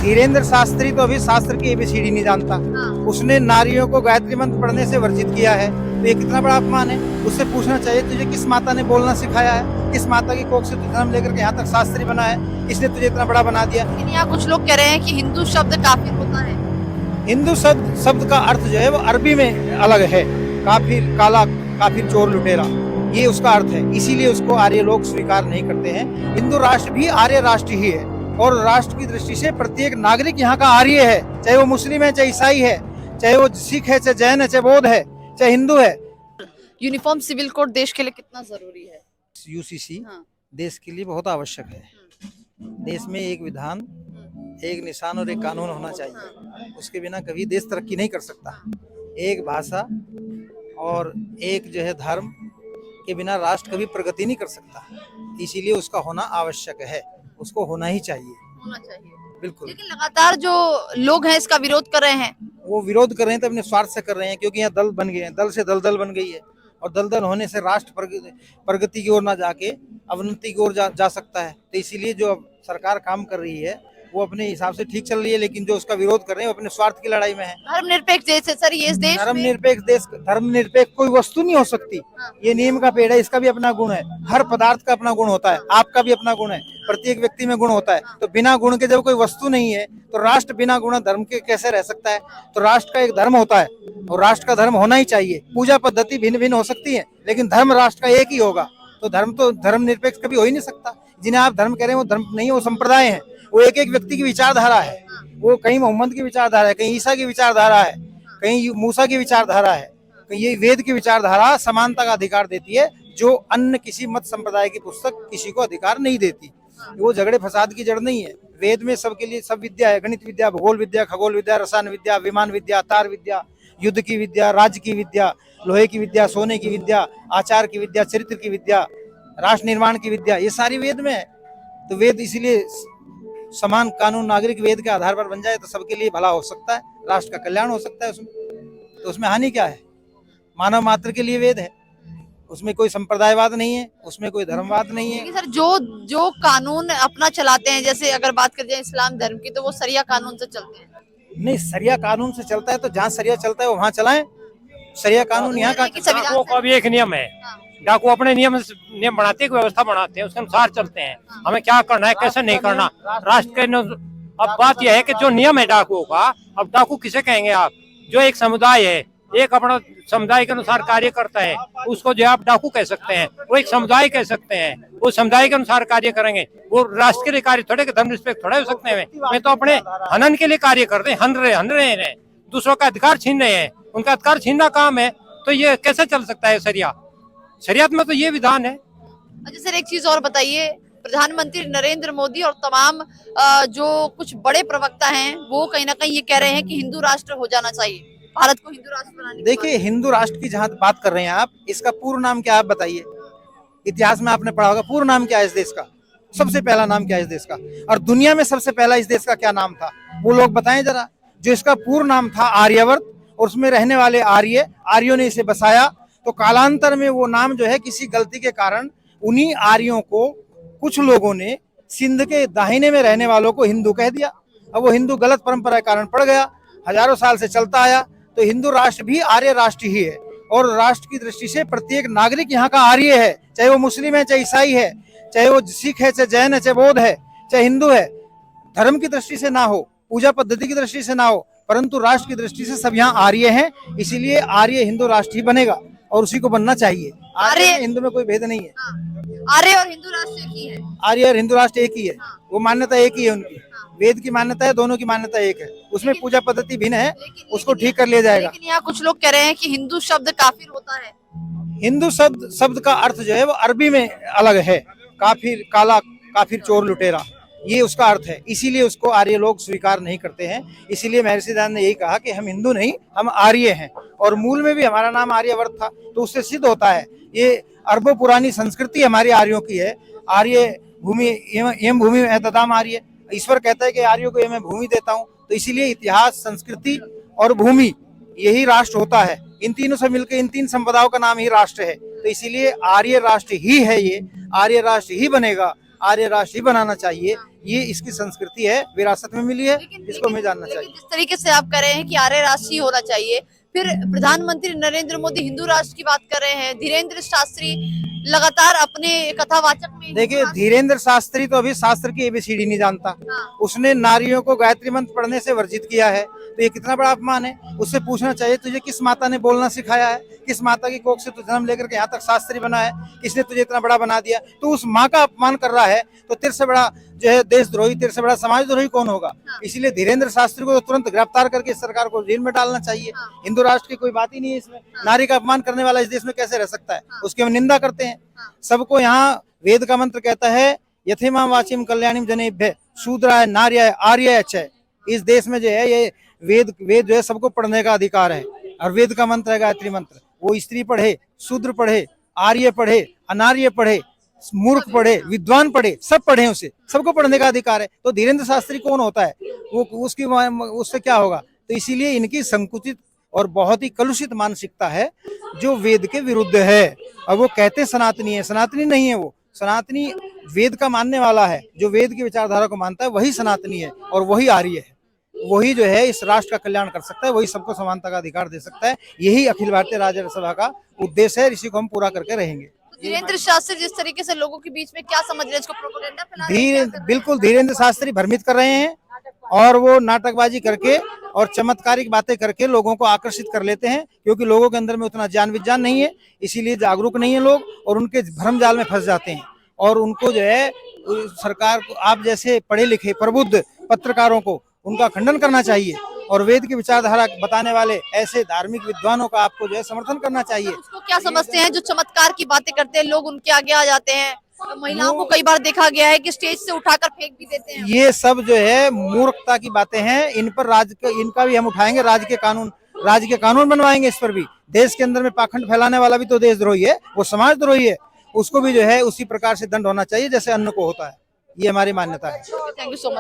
धीरेन्द्र शास्त्री तो अभी शास्त्र की एबीसीडी नहीं जानता। उसने नारियों को गायत्री मंत्र पढ़ने से वर्जित किया है, तो ये कितना बड़ा अपमान है। उससे पूछना चाहिए तुझे किस माता ने बोलना सिखाया है, किस माता की कोख से तू धर्म लेकर के यहाँ तक शास्त्री बना है, इसने तुझे इतना बड़ा बना दिया। लेकिन यहाँ कुछ लोग कह रहे हैं कि हिंदू शब्द काफिर होता है। हिंदू शब्द का अर्थ जो है वो अरबी में अलग है। काफिर, काला काफिर, चोर, लुटेरा, ये उसका अर्थ है। इसीलिए उसको आर्य लोग स्वीकार नहीं करते हैं। हिंदू राष्ट्र भी आर्य राष्ट्र ही है, और राष्ट्र की दृष्टि से प्रत्येक नागरिक यहाँ का आर्य है, चाहे वो मुस्लिम है, चाहे ईसाई है, चाहे वो सिख है, चाहे जैन है, चाहे बौद्ध है, चाहे हिंदू है। यूनिफॉर्म सिविल कोड देश के लिए कितना जरूरी है? यूसीसी हाँ। देश के लिए बहुत आवश्यक है। देश में एक विधान, एक निशान और एक कानून होना चाहिए। उसके बिना कभी देश तरक्की नहीं कर सकता। एक भाषा और एक जो है धर्म के बिना राष्ट्र कभी प्रगति नहीं कर सकता। इसीलिए उसका होना आवश्यक है, उसको होना ही चाहिए। होना चाहिए, बिल्कुल। लेकिन लगातार जो लोग हैं इसका विरोध कर रहे हैं। वो विरोध कर रहे हैं तो अपने स्वार्थ से कर रहे हैं, क्योंकि यहाँ दल बन गए हैं, दल से दलदल बन गई है, और दलदल होने से राष्ट्र प्रगति की ओर ना जाके अवनति की ओर जा सकता है। तो इसीलिए जो अब सरकार काम कर रही है वो अपने हिसाब से ठीक चल रही है, लेकिन जो उसका विरोध कर रहे हैं वो अपने स्वार्थ की लड़ाई में है। धर्मनिरपेक्ष देश है सर ये इस देश में। धर्मनिरपेक्ष कोई वस्तु नहीं हो सकती। ये नीम का पेड़ है, इसका भी अपना गुण है। हर पदार्थ का अपना गुण होता है, आपका भी अपना गुण है, प्रत्येक व्यक्ति में गुण होता है। तो बिना गुण के जब कोई वस्तु नहीं है तो राष्ट्र बिना गुण धर्म के कैसे रह सकता है? तो राष्ट्र का एक धर्म होता है, और राष्ट्र का धर्म होना ही चाहिए। पूजा पद्धति भिन्न भिन्न हो सकती है, लेकिन धर्म राष्ट्र का एक ही होगा। तो धर्मनिरपेक्ष कभी हो ही नहीं सकता। जिन्हें आप धर्म कह रहे हैं वो धर्म नहीं, वो संप्रदाय है। वो एक एक व्यक्ति की विचारधारा है। वो कहीं मोहम्मद की विचारधारा है, कहीं ईसा की विचारधारा है, कहीं मूसा की विचारधारा है, कहीं ये वेद की विचारधारा समानता का अधिकार देती है, जो अन्य किसी मत संप्रदाय की पुस्तक किसी को अधिकार नहीं देती। वो झगड़े फसाद की जड़ नहीं है। वेद में सबके लिए सब विद्या है। गणित विद्या, भूगोल विद्या, खगोल विद्या, रसायन विद्या, विमान विद्या, तार विद्या, युद्ध की विद्या, राज्य की विद्या, लोहे की विद्या, सोने की विद्या, आचार की विद्या, चरित्र की विद्या, राष्ट्र निर्माण की विद्या, ये सारी वेद में है। तो वेद इसीलिए समान कानून नागरिक वेद के आधार पर बन जाए तो सबके लिए भला हो सकता है, राष्ट्र का कल्याण हो सकता है उसमें। तो उसमें हानि क्या है? मानव मात्र के लिए वेद है, उसमें कोई संप्रदायवाद नहीं है, उसमें कोई धर्मवाद नहीं है। सर जो कानून अपना चलाते हैं, जैसे अगर बात कर जाए इस्लाम धर्म की, तो वो शरिया कानून से चलते हैं। नहीं, शरिया कानून से चलता है तो जहाँ शरिया चलता है वो वहाँ चलाएं। शरिया कानून यहाँ का डाकुओं का भी एक नियम है। डाकू अपने नियम बनाते हैं, व्यवस्था बनाते हैं, उसके अनुसार चलते हैं। हमें क्या करना है, कैसे नहीं करना, राष्ट्र के अब बात यह है कि जो नियम है डाकुओं का, अब डाकू किसे कहेंगे आप? जो एक समुदाय है, एक अपना समुदाय के अनुसार कार्य करता है, उसको जो आप डाकू कह सकते हैं। वो एक समुदाय कह सकते हैं, वो समुदाय के अनुसार कार्य करेंगे। वो राष्ट्र के लिए कार्य थोड़े, धर्म निरपेक्ष थोड़े हो सकते हैं। मैं तो अपने हनन के लिए कार्य करते हैं, हन रहे हैं, दूसरों का अधिकार छीन रहे हैं, उनका अधिकार छीनना काम है। तो ये कैसे चल सकता है? शरीयत में तो ये विधान है। अच्छा सर, एक चीज और बताइए, प्रधानमंत्री नरेंद्र मोदी और तमाम जो कुछ बड़े प्रवक्ता हैं वो कहीं ना कहीं ये कह रहे हैं कि हिंदू राष्ट्र हो जाना चाहिए, भारत को हिंदू राष्ट्र बनाने की। देखिए, हिंदू राष्ट्र की जहाँ बात कर रहे हैं आप, इसका पूर्ण नाम क्या आप बताइए? इतिहास में आपने पढ़ा होगा, पूर्ण नाम क्या है इस देश का? सबसे पहला नाम क्या है इस देश का? और दुनिया में सबसे पहला इस देश का क्या नाम था, वो लोग बताएं जरा। जो इसका पूर्ण नाम था आर्यवर्त, और उसमें रहने वाले आर्यों ने इसे बसाया। तो कालांतर में वो नाम जो है किसी गलती के कारण उन्हीं आर्यों को कुछ लोगों ने सिंध के दाहिने में रहने वालों को हिंदू कह दिया। अब वो हिंदू गलत परंपरा के कारण पड़ गया, हजारों साल से चलता आया। तो हिंदू राष्ट्र भी आर्य राष्ट्र ही है, और राष्ट्र की दृष्टि से प्रत्येक नागरिक यहाँ का आर्य है, चाहे वो मुस्लिम है, चाहे ईसाई है, चाहे वो सिख है, चाहे जैन है, चाहे बौद्ध है, चाहे हिंदू है। धर्म की दृष्टि से ना हो, पूजा पद्धति की दृष्टि से ना हो, परंतु राष्ट्र की दृष्टि से सब यहाँ आर्य हैं। इसीलिए आर्य हिंदू राष्ट्र ही बनेगा, और उसी को बनना चाहिए। आर्य हिंदू में कोई भेद नहीं है। आर्य और हिंदू राष्ट्र एक ही है। आर्य और हिंदू राष्ट्र एक ही है। वो मान्यता एक ही है उनकी। वेद की मान्यता है, दोनों की मान्यता एक है। उसमें पूजा पद्धति भिन्न है, उसको ठीक कर लिया जाएगा। लेकिन यहाँ कुछ लोग कह रहे हैं कि हिंदू शब्द काफिर होता है। हिंदू शब्द का अर्थ जो है वो अरबी में अलग है। काफिर, काला काफिर, चोर, लुटेरा, ये उसका अर्थ है। इसीलिए उसको आर्य लोग स्वीकार नहीं करते हैं। इसीलिए महर्षि दयानंद ने यही कहा कि हम हिंदू नहीं, हम आर्य हैं। और मूल में भी हमारा नाम आर्यवर्त था, तो उससे सिद्ध होता है ये अरबों पुरानी संस्कृति हमारी आर्यों की है। आर्य भूमि एवं भूमि में ददाम आर्य, ईश्वर कहता है कि आर्यों को मैं भूमि देता हूँ। तो इसीलिए इतिहास, संस्कृति और भूमि, यही राष्ट्र होता है। इन तीनों से मिलकर इन तीन संपदाओं का नाम ही राष्ट्र है। तो इसीलिए आर्य राष्ट्र ही है, ये आर्य राष्ट्र ही बनेगा। आर्य राष्ट्र ही बनाना चाहिए। ये इसकी संस्कृति है, विरासत में मिली है, लेकिन इसको हमें जानना लेकिन चाहिए। जिस तरीके से आप कह रहे हैं कि आर्य राष्ट्र ही होना चाहिए, फिर प्रधानमंत्री नरेंद्र मोदी हिंदू राष्ट्र की बात कर रहे हैं, धीरेन्द्र शास्त्री लगातार अपने कथावाचक में हिंदू देखिए, राष्ट्र- धीरेन्द्र शास्त्री तो अभी शास्त्र की एबीसीडी नहीं जानता। हाँ। उसने नारियों को गायत्री मंत्र पढ़ने से वर्जित किया है, तो ये कितना बड़ा अपमान है। उससे पूछना चाहिए तुझे किस माता ने बोलना सिखाया है, किस माता की कोख से तू जन्म लेकर के यहाँ तक शास्त्री बना है, किसने तुझे इतना बड़ा बना दिया। तो उस माँ का अपमान कर रहा है, तो तेरे से बड़ा जो है देशद्रोही, तेरे से बड़ा समाजद्रोही कौन होगा। इसलिए धीरेन्द्र शास्त्री को तो तुरंत गिरफ्तार करके इस सरकार को जेल में डालना चाहिए। हिंदू राष्ट्र की कोई बात ही नहीं है इसमें। नारी का अपमान करने वाला इस देश में कैसे रह सकता है, उसकी हम निंदा करते हैं। सबको यहाँ वेद का मंत्र कहता है यथेमा वाचिम कल्याणिम जनेभ्य शूद्राय नार्याय आर्याय च। इस देश में जो है ये वेद जो है सबको पढ़ने का अधिकार है, और वेद का मंत्र है गायत्री मंत्र। वो स्त्री पढ़े, शूद्र पढ़े, आर्य पढ़े, अनार्य पढ़े, मूर्ख पढ़े, विद्वान पढ़े, सब पढ़े, उसे सबको पढ़ने का अधिकार है। तो धीरेन्द्र शास्त्री कौन होता है, वो उससे क्या होगा। तो इसीलिए इनकी संकुचित और बहुत ही कलुषित मानसिकता है जो वेद के विरुद्ध है। और वो कहते सनातनी है, सनातनी नहीं है। वो सनातनी वेद का मानने वाला है, जो वेद की विचारधारा को मानता है वही सनातनी है, और वही आर्य है। वही जो है इस राष्ट्र का कल्याण कर सकता है, वही सबको समानता का अधिकार दे सकता है। यही अखिल भारतीय राज्य सभा का उद्देश्य है, इसी को हम पूरा करके रहेंगे। धीरेन्द्र शास्त्री जिस तरीके से लोगों के बीच में क्या समझ रहे हैं, इसको प्रोपेगेंडा फैला रहे हैं, क्या कर रहे हैं? बिल्कुल धीरेन्द्र शास्त्री भ्रमित कर रहे हैं, और वो नाटकबाजी करके और चमत्कारिक बातें करके लोगों को आकर्षित कर लेते हैं, क्योंकि लोगों के अंदर में उतना ज्ञान विज्ञान नहीं है, इसीलिए जागरूक नहीं है लोग, और उनके भ्रम जाल में फंस जाते हैं। और उनको जो है सरकार को, आप जैसे पढ़े लिखे प्रबुद्ध पत्रकारों को उनका खंडन करना चाहिए, और वेद की विचारधारा बताने वाले ऐसे धार्मिक विद्वानों का आपको जो है समर्थन करना चाहिए। उसको क्या समझते हैं जो चमत्कार की बातें करते हैं, लोग उनके आगे आ जाते हैं। महिलाओं को कई बार देखा गया है कि स्टेज से उठाकर फेंक भी देते हैं। ये सब जो है मूर्खता की बातें हैं। इन पर इनका भी हम उठाएंगे, राज्य के कानून बनवाएंगे इस पर भी। देश के अंदर में पाखंड फैलाने वाला भी तो देशद्रोही है, वो समाजद्रोही है, उसको भी जो है उसी प्रकार से दंड होना चाहिए जैसे अन्य को होता है। ये हमारी मान्यता है। Thank you so much.